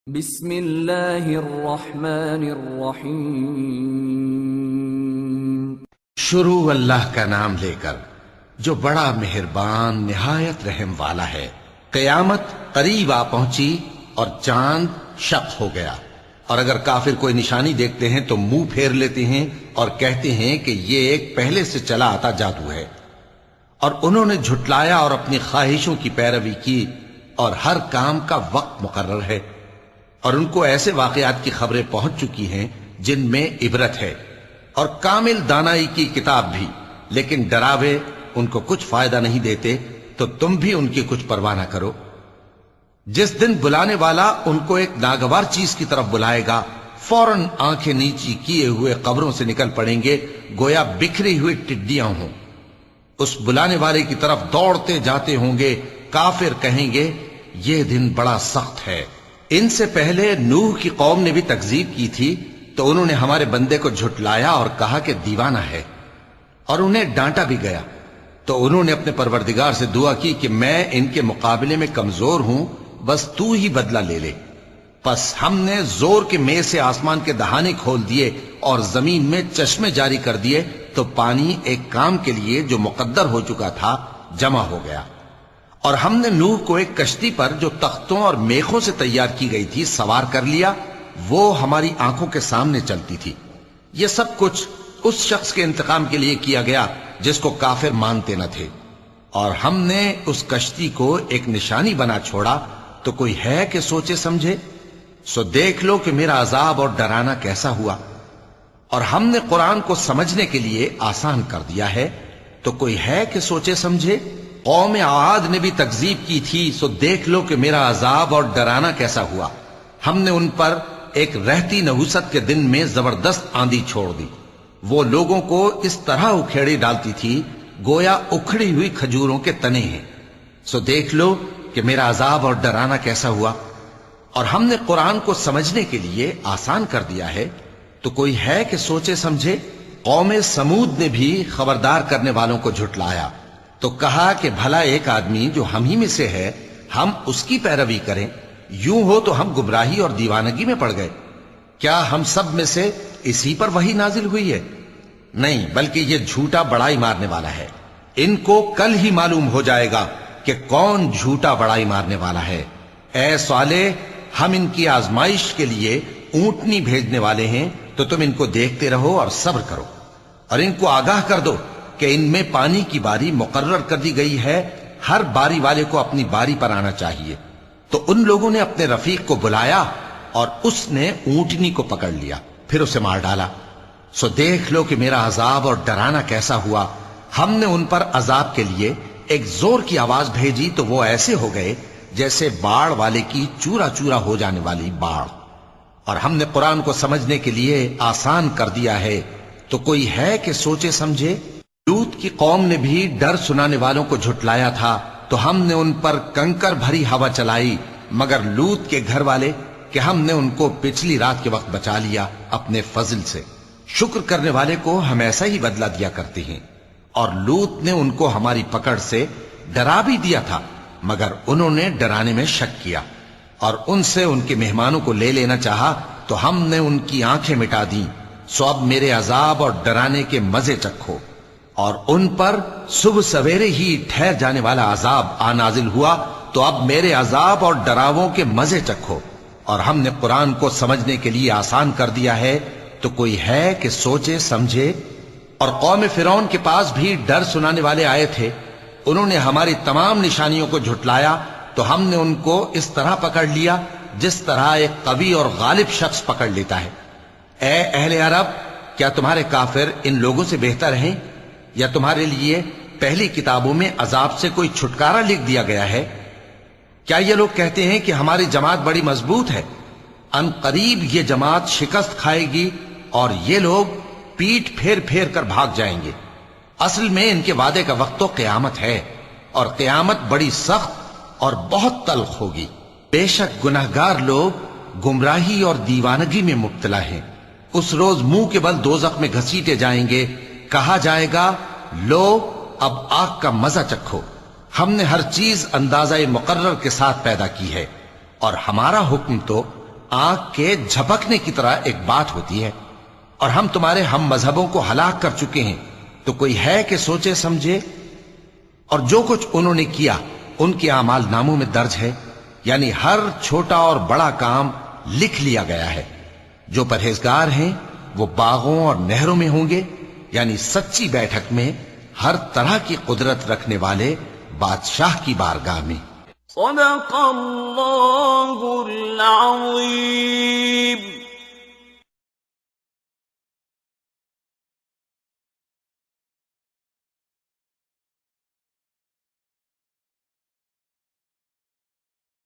بسم اللہ الرحمن الرحیم۔ شروع اللہ کا نام لے کر جو بڑا مہربان نہایت رحم والا ہے۔ قیامت قریب آ پہنچی اور چاند شق ہو گیا، اور اگر کافر کوئی نشانی دیکھتے ہیں تو منہ پھیر لیتے ہیں اور کہتے ہیں کہ یہ ایک پہلے سے چلا آتا جادو ہے، اور انہوں نے جھٹلایا اور اپنی خواہشوں کی پیروی کی، اور ہر کام کا وقت مقرر ہے، اور ان کو ایسے واقعات کی خبریں پہنچ چکی ہیں جن میں عبرت ہے، اور کامل دانائی کی کتاب بھی، لیکن ڈراوے ان کو کچھ فائدہ نہیں دیتے، تو تم بھی ان کی کچھ پرواہ نہ کرو۔ جس دن بلانے والا ان کو ایک ناگوار چیز کی طرف بلائے گا، فوراً آنکھیں نیچی کیے ہوئے قبروں سے نکل پڑیں گے گویا بکھری ہوئی ٹڈیاں ہوں۔ اس بلانے والے کی طرف دوڑتے جاتے ہوں گے، کافر کہیں گے یہ دن بڑا سخت ہے۔ ان سے پہلے نوح کی قوم نے بھی تکذیب کی تھی، تو انہوں نے ہمارے بندے کو جھٹلایا اور کہا کہ دیوانہ ہے، اور انہیں ڈانٹا بھی گیا۔ تو انہوں نے اپنے پروردگار سے دعا کی کہ میں ان کے مقابلے میں کمزور ہوں، بس تو ہی بدلہ لے لے۔ پس ہم نے زور کے مے سے آسمان کے دہانے کھول دیے اور زمین میں چشمے جاری کر دیے، تو پانی ایک کام کے لیے جو مقدر ہو چکا تھا جمع ہو گیا۔ اور ہم نے نوح کو ایک کشتی پر جو تختوں اور میخوں سے تیار کی گئی تھی سوار کر لیا، وہ ہماری آنکھوں کے سامنے چلتی تھی۔ یہ سب کچھ اس شخص کے انتقام کے لیے کیا گیا جس کو کافر مانتے نہ تھے، اور ہم نے اس کشتی کو ایک نشانی بنا چھوڑا، تو کوئی ہے کہ سوچے سمجھے؟ سو دیکھ لو کہ میرا عذاب اور ڈرانا کیسا ہوا۔ اور ہم نے قرآن کو سمجھنے کے لیے آسان کر دیا ہے، تو کوئی ہے کہ سوچے سمجھے؟ قوم عاد نے بھی تکذیب کی تھی، سو دیکھ لو کہ میرا عذاب اور ڈرانا کیسا ہوا۔ ہم نے ان پر ایک رہتی نحوست کے دن میں زبردست آندھی چھوڑ دی، وہ لوگوں کو اس طرح اکھیڑی ڈالتی تھی گویا اکھڑی ہوئی کھجوروں کے تنے ہیں۔ سو دیکھ لو کہ میرا عذاب اور ڈرانا کیسا ہوا۔ اور ہم نے قرآن کو سمجھنے کے لیے آسان کر دیا ہے، تو کوئی ہے کہ سوچے سمجھے؟ قوم سمود نے بھی خبردار کرنے والوں کو جھٹلایا، تو کہا کہ بھلا ایک آدمی جو ہم ہی میں سے ہے، ہم اس کی پیروی کریں؟ یوں ہو تو ہم گمراہی اور دیوانگی میں پڑ گئے۔ کیا ہم سب میں سے اسی پر وحی نازل ہوئی ہے؟ نہیں، بلکہ یہ جھوٹا بڑائی مارنے والا ہے۔ ان کو کل ہی معلوم ہو جائے گا کہ کون جھوٹا بڑائی مارنے والا ہے۔ اے صالح، ہم ان کی آزمائش کے لیے اونٹنی بھیجنے والے ہیں، تو تم ان کو دیکھتے رہو اور صبر کرو، اور ان کو آگاہ کر دو کہ ان میں پانی کی باری مقرر کر دی گئی ہے، ہر باری والے کو اپنی باری پر آنا چاہیے۔ تو ان لوگوں نے اپنے رفیق کو بلایا، اور اس نے اونٹنی کو پکڑ لیا، پھر اسے مار ڈالا۔ سو دیکھ لو کہ میرا عذاب اور ڈرانا کیسا ہوا۔ ہم نے ان پر عذاب کے لیے ایک زور کی آواز بھیجی، تو وہ ایسے ہو گئے جیسے باڑ والے کی چورا چورا ہو جانے والی باڑ۔ اور ہم نے قرآن کو سمجھنے کے لیے آسان کر دیا ہے، تو کوئی ہے کہ سوچے سمجھے؟ لوط کی قوم نے بھی ڈر سنانے والوں کو جھٹلایا تھا، تو ہم نے ان پر کنکر بھری ہوا چلائی، مگر لوط کے گھر والے کہ ہم نے ان کو پچھلی رات کے وقت بچا لیا اپنے فضل سے۔ شکر کرنے والے کو ہم ایسا ہی بدلہ دیا کرتے ہیں۔ اور لوط نے ان کو ہماری پکڑ سے ڈرا بھی دیا تھا، مگر انہوں نے ڈرانے میں شک کیا، اور ان سے ان کے مہمانوں کو لے لینا چاہا، تو ہم نے ان کی آنکھیں مٹا دیں۔ سو اب میرے عذاب اور ڈرانے کے مزے چکھو۔ اور ان پر صبح سویرے ہی ٹھہر جانے والا عذاب آ نازل ہوا، تو اب میرے عذاب اور ڈراووں کے مزے چکھو۔ اور ہم نے قرآن کو سمجھنے کے لیے آسان کر دیا ہے، تو کوئی ہے کہ سوچے سمجھے؟ اور قوم فرعون کے پاس بھی ڈر سنانے والے آئے تھے، انہوں نے ہماری تمام نشانیوں کو جھٹلایا، تو ہم نے ان کو اس طرح پکڑ لیا جس طرح ایک قوی اور غالب شخص پکڑ لیتا ہے۔ اے اہل عرب، کیا تمہارے کافر ان لوگوں سے بہتر ہیں؟ یا تمہارے لیے پہلی کتابوں میں عذاب سے کوئی چھٹکارا لکھ دیا گیا ہے؟ کیا یہ لوگ کہتے ہیں کہ ہماری جماعت بڑی مضبوط ہے؟ ان قریب یہ جماعت شکست کھائے گی، اور یہ لوگ پیٹ پھیر پھیر کر بھاگ جائیں گے۔ اصل میں ان کے وعدے کا وقت تو قیامت ہے، اور قیامت بڑی سخت اور بہت تلخ ہوگی۔ بے شک گناہگار لوگ گمراہی اور دیوانگی میں مبتلا ہیں۔ اس روز منہ کے بل دوزخ میں گھسیٹے جائیں گے، کہا جائے گا لو اب آگ کا مزہ چکھو۔ ہم نے ہر چیز اندازہ مقرر کے ساتھ پیدا کی ہے، اور ہمارا حکم تو آنکھ کے جھپکنے کی طرح ایک بات ہوتی ہے، اور ہم تمہارے ہم مذہبوں کو ہلاک کر چکے ہیں، تو کوئی ہے کہ سوچے سمجھے؟ اور جو کچھ انہوں نے کیا ان کے اعمال ناموں میں درج ہے، یعنی ہر چھوٹا اور بڑا کام لکھ لیا گیا ہے۔ جو پرہیزگار ہیں وہ باغوں اور نہروں میں ہوں گے، یعنی سچی بیٹھک میں ہر طرح کی قدرت رکھنے والے بادشاہ کی بارگاہ میں۔ صدق اللہ العظیم۔